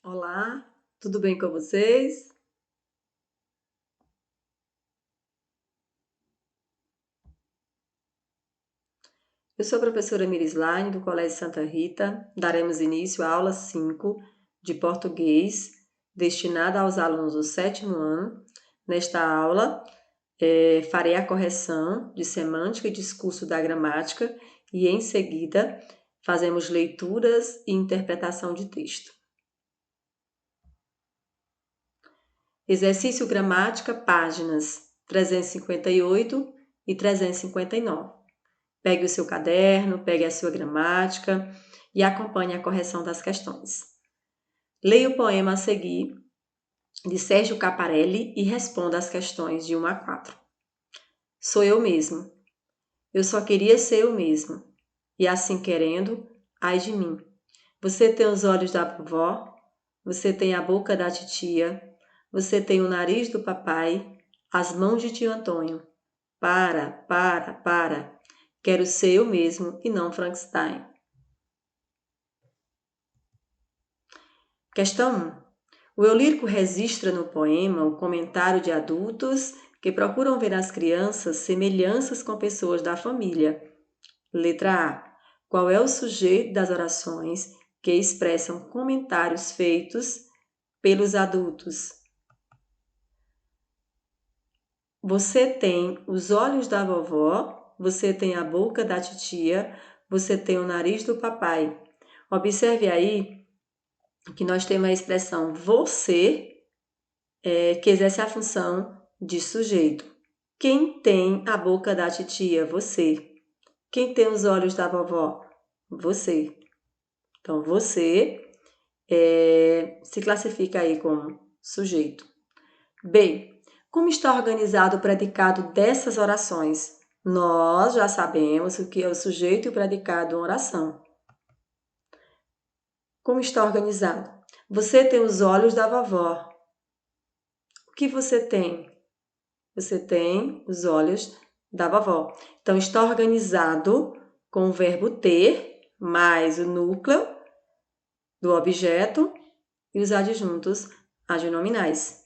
Olá, tudo bem com vocês? Eu sou a professora Mirislaine, do Colégio Santa Rita. Daremos início à aula 5 de português, destinada aos alunos do 7º ano. Nesta aula, farei a correção de semântica e discurso da gramática e, em seguida, fazemos leituras e interpretação de texto. Exercício gramática, páginas 358 e 359. Pegue o seu caderno, pegue a sua gramática e acompanhe a correção das questões. Leia o poema a seguir, de Sérgio Caparelli, e responda as questões de 1 a 4. Sou eu mesmo. Eu só queria ser eu mesmo. E assim querendo, ai de mim. Você tem os olhos da vovó, você tem a boca da titia, você tem o nariz do papai, as mãos de tio Antônio. Para. Quero ser eu mesmo e não Frankenstein. Questão 1. O eu lírico registra no poema o comentário de adultos que procuram ver nas crianças semelhanças com pessoas da família. Letra A. Qual é o sujeito das orações que expressam comentários feitos pelos adultos? Você tem os olhos da vovó, você tem a boca da titia, você tem o nariz do papai. Observe aí que nós temos a expressão você, que exerce a função de sujeito. Quem tem a boca da titia? Você. Quem tem os olhos da vovó? Você. Então, você se classifica aí como sujeito. B. Como está organizado o predicado dessas orações? Nós já sabemos o que é o sujeito e o predicado de uma oração. Como está organizado? Você tem os olhos da vovó. O que você tem? Você tem os olhos da vovó. Então, está organizado com o verbo ter, mais o núcleo do objeto e os adjuntos adnominais.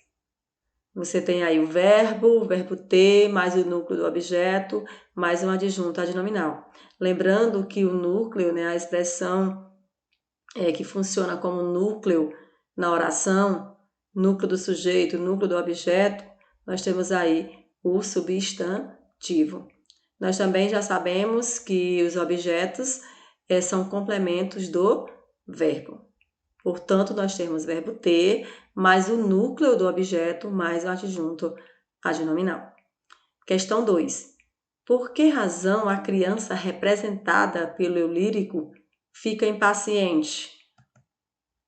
Você tem aí o verbo ter, mais o núcleo do objeto, mais um adjunto adnominal. Lembrando que o núcleo, a expressão que funciona como núcleo na oração, núcleo do sujeito, núcleo do objeto, nós temos aí o substantivo. Nós também já sabemos que os objetos são complementos do verbo. Portanto, nós temos verbo ter, mais o núcleo do objeto, mais o adjunto adnominal. Questão 2. Por que razão a criança representada pelo eu lírico fica impaciente?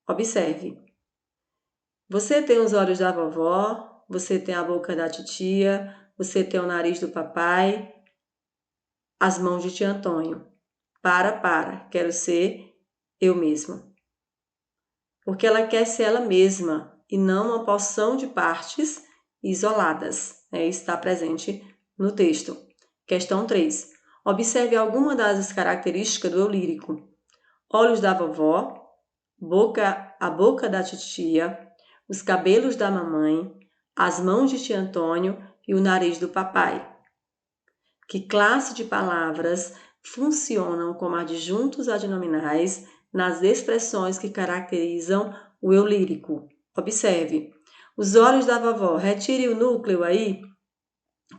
Observe. Você tem os olhos da vovó, você tem a boca da titia, você tem o nariz do papai, as mãos de tio Antônio. Quero ser eu mesma. Porque ela quer ser ela mesma e não uma porção de partes isoladas. Está presente no texto. Questão 3. Observe alguma das características do eu lírico. Olhos da vovó, a boca da titia, os cabelos da mamãe, as mãos de tio Antônio e o nariz do papai. Que classe de palavras funcionam como adjuntos adnominais nas expressões que caracterizam o eu lírico? Observe. Os olhos da vovó. Retire o núcleo aí.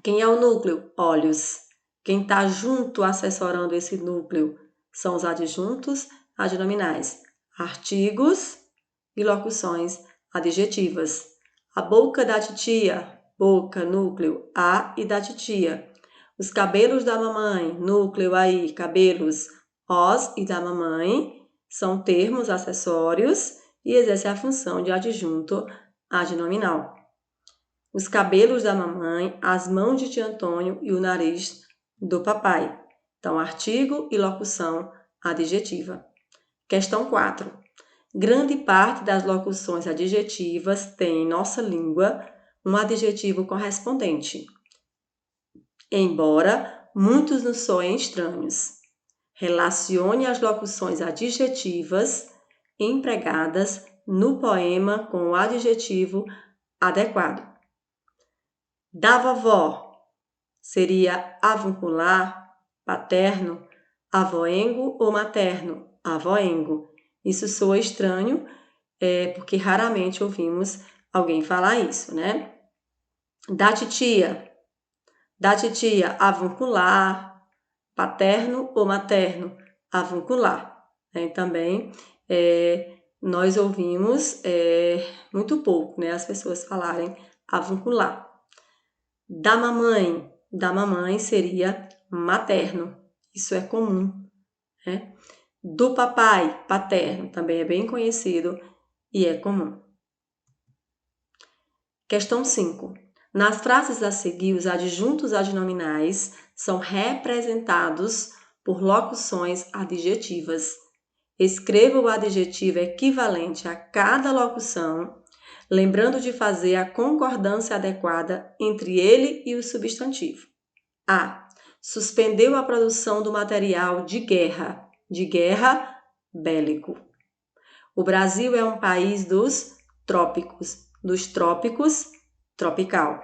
Quem é o núcleo? Olhos. Quem está junto assessorando esse núcleo são os adjuntos adnominais. Artigos e locuções adjetivas. A boca da titia. Boca, núcleo, a e da titia. Os cabelos da mamãe, núcleo aí, cabelos, os e da mamãe, são termos acessórios e exercem a função de adjunto adnominal. Os cabelos da mamãe, as mãos de tio Antônio e o nariz do papai. Então, artigo e locução adjetiva. Questão 4. Grande parte das locuções adjetivas tem em nossa língua um adjetivo correspondente, embora muitos nos soem estranhos. Relacione as locuções adjetivas empregadas no poema com o adjetivo adequado. Da vovó seria avuncular, paterno, avoengo ou materno? Avoengo. Isso soa estranho, porque raramente ouvimos alguém falar isso, né? Da titia, avuncular, paterno ou materno? Avuncular. Também nós ouvimos muito pouco, né, as pessoas falarem avuncular. Da mamãe seria materno, isso é comum, né? Do papai, paterno, também é bem conhecido e é comum. Questão 5. Nas frases a seguir, os adjuntos adnominais são representados por locuções adjetivas. Escreva o adjetivo equivalente a cada locução, lembrando de fazer a concordância adequada entre ele e o substantivo. A. Suspendeu a produção do material de guerra, bélico. O Brasil é um país dos trópicos, tropical.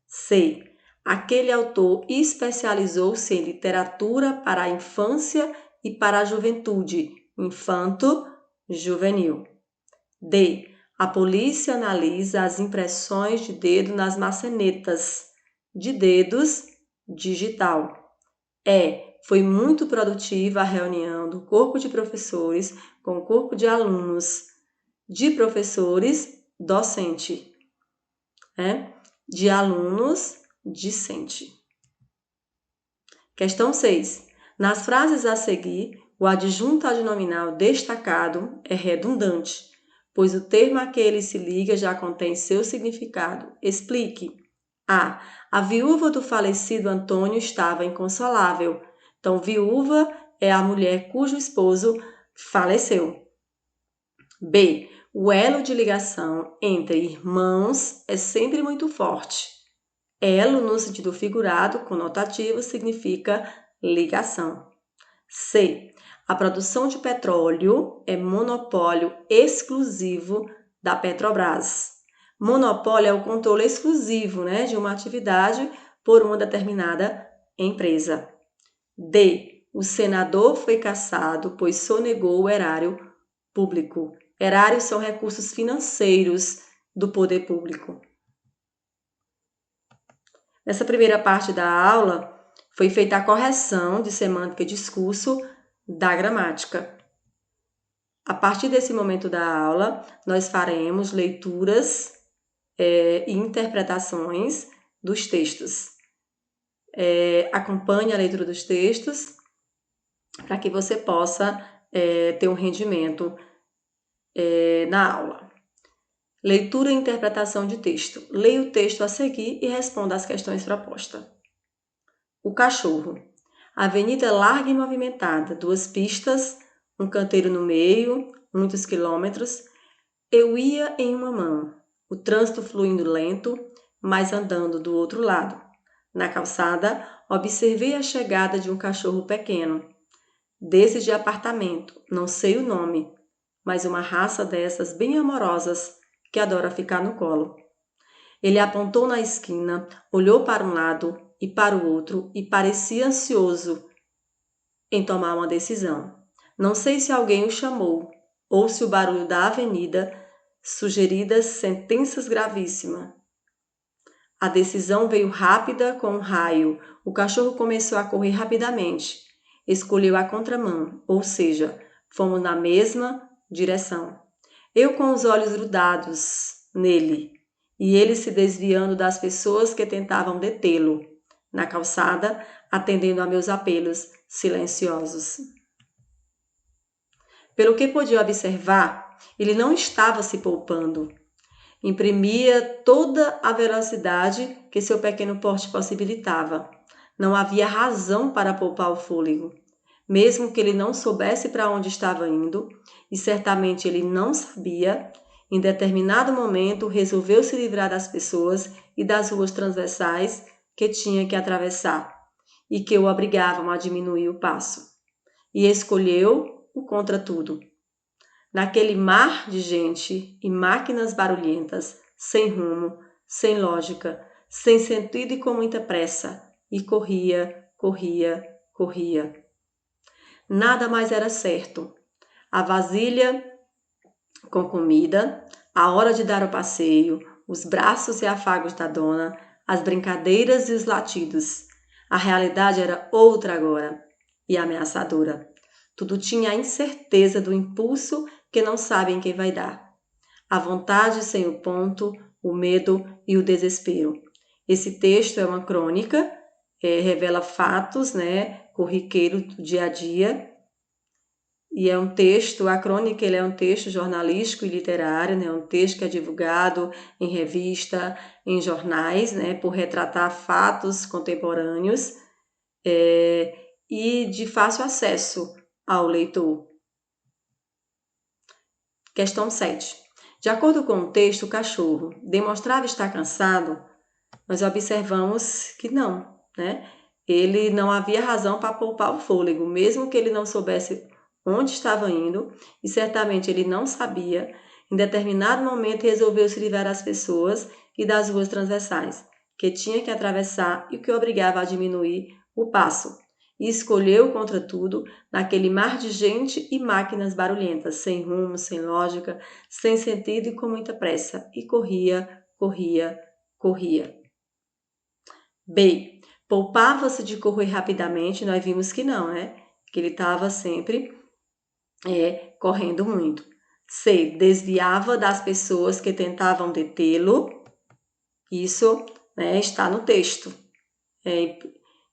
C. Aquele autor especializou-se em literatura para a infância e para a juventude, infanto-juvenil. D. A polícia analisa as impressões de dedo nas maçanetas de dedos digital. Foi muito produtiva a reunião do corpo de professores com o corpo de alunos, de professores, docente, de alunos, discente. Questão 6. Nas frases a seguir, o adjunto adnominal destacado é redundante, pois o termo a que ele se liga já contém seu significado. Explique. A. A viúva do falecido Antônio estava inconsolável. Então, viúva é a mulher cujo esposo faleceu. B. O elo de ligação entre irmãos é sempre muito forte. Elo, no sentido figurado, conotativo, significa ligação. C. A produção de petróleo é monopólio exclusivo da Petrobras. Monopólio é o controle exclusivo, de uma atividade por uma determinada empresa. D. O senador foi cassado, pois sonegou o erário público. Erários são recursos financeiros do poder público. Nessa primeira parte da aula, foi feita a correção de semântica e discurso da gramática. A partir desse momento da aula, nós faremos leituras e interpretações dos textos. Acompanhe a leitura dos textos para que você possa ter um rendimento na aula. Leitura e interpretação de texto. Leia o texto a seguir e responda às questões propostas. O cachorro. Avenida larga e movimentada, 2 pistas, um canteiro no meio, muitos quilômetros. Eu ia em uma mão, o trânsito fluindo lento, mas andando do outro lado. Na calçada, observei a chegada de um cachorro pequeno, desses de apartamento, não sei o nome, mas uma raça dessas bem amorosas que adora ficar no colo. Ele apontou na esquina, olhou para um lado e para o outro e parecia ansioso em tomar uma decisão. Não sei se alguém o chamou ou se o barulho da avenida sugerida sentenças gravíssimas. A decisão veio rápida como um raio. O cachorro começou a correr rapidamente. Escolheu a contramão, ou seja, fomos na mesma direção. Eu com os olhos grudados nele e ele se desviando das pessoas que tentavam detê-lo na calçada, atendendo a meus apelos silenciosos. Pelo que podia observar, ele não estava se poupando. Imprimia toda a velocidade que seu pequeno porte possibilitava. Não havia razão para poupar o fôlego. Mesmo que ele não soubesse para onde estava indo, e certamente ele não sabia, em determinado momento resolveu se livrar das pessoas e das ruas transversais que tinha que atravessar e que o obrigavam a diminuir o passo. E escolheu o contra tudo. naquele mar de gente e máquinas barulhentas, sem rumo, sem lógica, sem sentido e com muita pressa, e corria, corria, corria. Nada mais era certo. A vasilha com comida, a hora de dar o passeio, os braços e afagos da dona, as brincadeiras e os latidos. A realidade era outra agora e ameaçadora. Tudo tinha a incerteza do impulso que não sabem quem vai dar. A vontade sem o ponto, o medo e o desespero. Esse texto é uma crônica, revela fatos, corriqueiros do dia a dia. E é um texto, a crônica ele é um texto jornalístico e literário, é um texto que é divulgado em revista, em jornais, por retratar fatos contemporâneos e de fácil acesso ao leitor. Questão 7. De acordo com o texto, o cachorro demonstrava estar cansado. Nós observamos que não, Ele não havia razão para poupar o fôlego, mesmo que ele não soubesse onde estava indo, e certamente ele não sabia. Em determinado momento resolveu se livrar das pessoas e das ruas transversais, que tinha que atravessar e o que obrigava a diminuir o passo. E escolheu, contra tudo, naquele mar de gente e máquinas barulhentas, sem rumo, sem lógica, sem sentido e com muita pressa. E corria, corria, corria. B. Poupava-se de correr rapidamente, nós vimos que não, Que ele estava sempre correndo muito. C. Desviava das pessoas que tentavam detê-lo. Isso está no texto.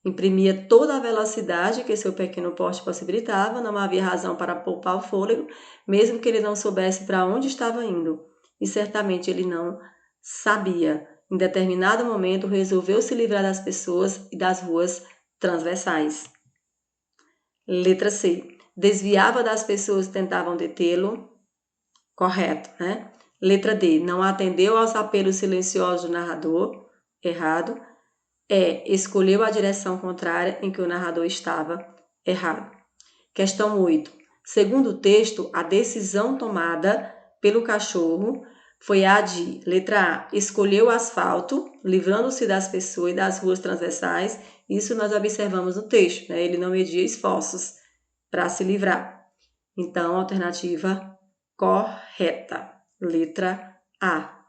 Imprimia toda a velocidade que seu pequeno porte possibilitava, não havia razão para poupar o fôlego, mesmo que ele não soubesse para onde estava indo. E certamente ele não sabia. Em determinado momento, resolveu se livrar das pessoas e das ruas transversais. Letra C. Desviava das pessoas que tentavam detê-lo. Correto, Letra D. Não atendeu aos apelos silenciosos do narrador. Errado. Escolheu a direção contrária em que o narrador estava. Errado. Questão 8. Segundo o texto, a decisão tomada pelo cachorro foi a de, letra A, escolheu o asfalto, livrando-se das pessoas e das ruas transversais. Isso nós observamos no texto, Ele não media esforços para se livrar. Então, alternativa correta. Letra A.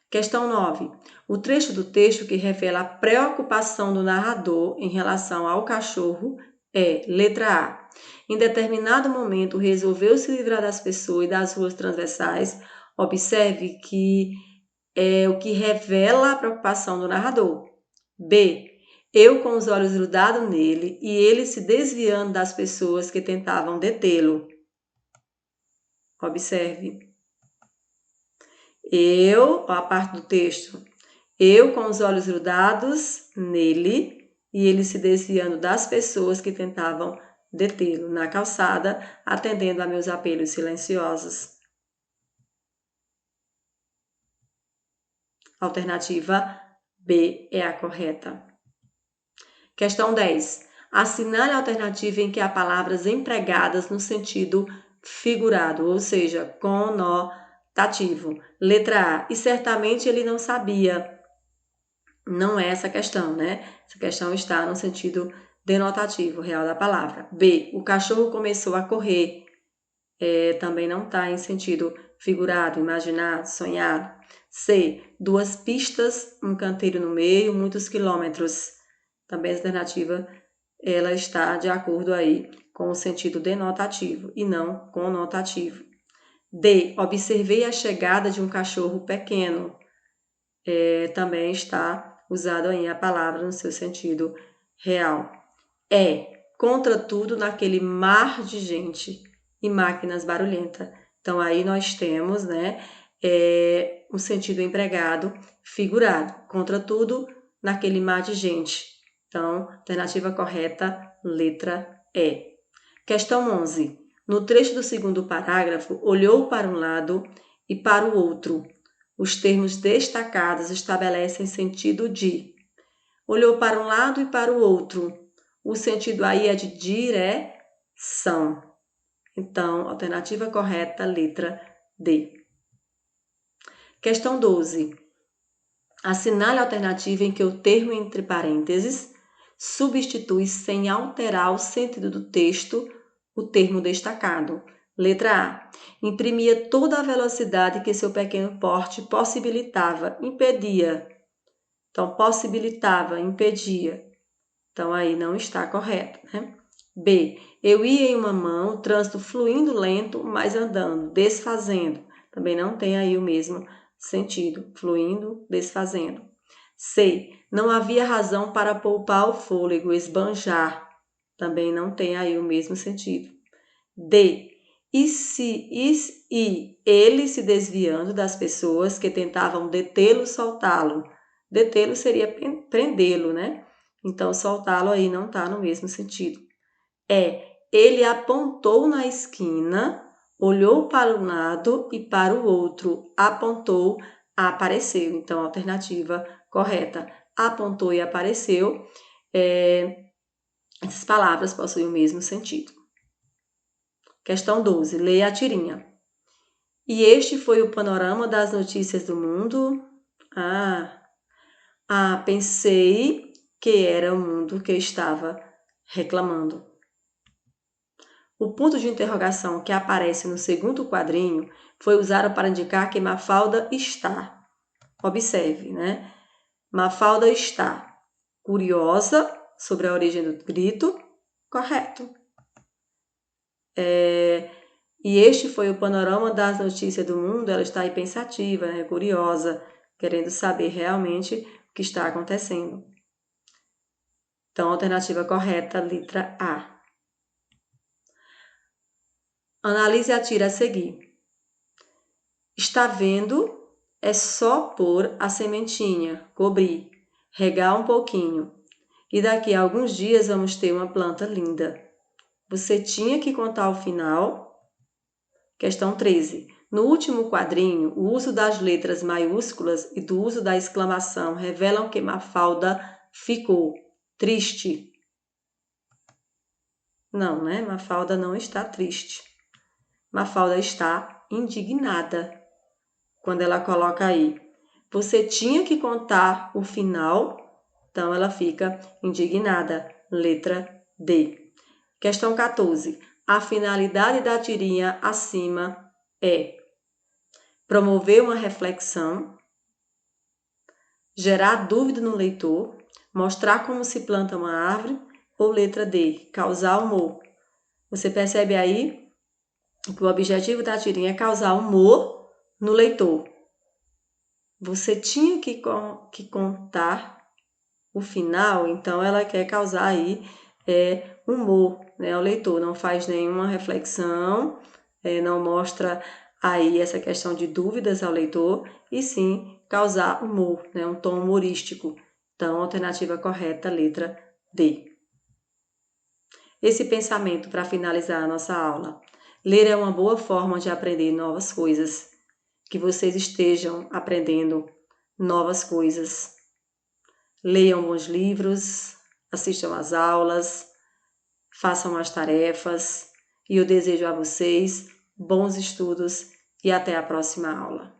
Questão 9. O trecho do texto que revela a preocupação do narrador em relação ao cachorro é, letra A. Em determinado momento, resolveu se livrar das pessoas e das ruas transversais. Observe que é o que revela a preocupação do narrador. B. Eu com os olhos grudados nele e ele se desviando das pessoas que tentavam detê-lo. Observe. A parte do texto. Eu com os olhos grudados nele e ele se desviando das pessoas que tentavam detê-lo na calçada, atendendo a meus apelos silenciosos. Alternativa B é a correta. Questão 10. Assinale a alternativa em que há palavras empregadas no sentido figurado, ou seja, conotativo. Letra A. E certamente ele não sabia. Não é essa questão, Essa questão está no sentido denotativo, real da palavra. B. O cachorro começou a correr. Também não está em sentido figurado, imaginado, sonhado. C. 2 pistas, um canteiro no meio, muitos quilômetros. Também essa alternativa ela está de acordo aí com o sentido denotativo e não conotativo. D. Observei a chegada de um cachorro pequeno. Também está usado aí a palavra no seu sentido real. Contra tudo naquele mar de gente e máquinas barulhentas. Então, aí nós temos, o sentido empregado figurado. Contra tudo naquele mar de gente. Então, alternativa correta, letra E. Questão 11. No trecho do segundo parágrafo, olhou para um lado e para o outro. Os termos destacados estabelecem sentido de. Olhou para um lado e para o outro. O sentido aí é de direção. Então, alternativa correta, letra D. Questão 12. Assinale a alternativa em que o termo entre parênteses substitui, sem alterar o sentido do texto, o termo destacado. Letra A. Imprimia toda a velocidade que seu pequeno porte possibilitava, impedia. Então, possibilitava, impedia. Então, aí não está correto, né? B. Eu ia em uma mão, o trânsito fluindo lento, mas andando, desfazendo. Também não tem aí o mesmo sentido, fluindo, desfazendo. C. Não havia razão para poupar o fôlego, esbanjar. Também não tem aí o mesmo sentido. D. E ele se desviando das pessoas que tentavam detê-lo, soltá-lo. Detê-lo seria prendê-lo, né? Então, soltá-lo aí não está no mesmo sentido. Ele apontou na esquina, olhou para um lado e para o outro, apontou, apareceu. Então, alternativa correta, apontou e apareceu. Essas palavras possuem o mesmo sentido. Questão 12, leia a tirinha. E este foi o panorama das notícias do mundo. Pensei que era o mundo que eu estava reclamando. O ponto de interrogação que aparece no segundo quadrinho foi usado para indicar que Mafalda está. Observe, né? Mafalda está curiosa sobre a origem do grito. Correto. E este foi o panorama das notícias do mundo. Ela está aí pensativa, né? Curiosa, querendo saber realmente o que está acontecendo. Então, alternativa correta, letra A. Analise a tira a seguir. Está vendo? É só pôr a sementinha, cobrir, regar um pouquinho. E daqui a alguns dias vamos ter uma planta linda. Você tinha que contar o final. Questão 13. No último quadrinho, o uso das letras maiúsculas e do uso da exclamação revelam que Mafalda ficou triste. Não, né? Mafalda não está triste. Mafalda está indignada. Quando ela coloca aí, você tinha que contar o final, então ela fica indignada. Letra D. Questão 14. A finalidade da tirinha acima é promover uma reflexão, gerar dúvida no leitor, mostrar como se planta uma árvore, ou letra D, causar humor. Você percebe aí que o objetivo da tirinha é causar humor no leitor. Você tinha que contar o final, então ela quer causar aí humor, né, ao leitor. Não faz nenhuma reflexão, não mostra aí essa questão de dúvidas ao leitor, e sim causar humor, né, um tom humorístico. Então, alternativa correta, letra D. Esse pensamento para finalizar a nossa aula. Ler é uma boa forma de aprender novas coisas. Que vocês estejam aprendendo novas coisas. Leiam bons livros, assistam às aulas, façam as tarefas e eu desejo a vocês bons estudos e até a próxima aula.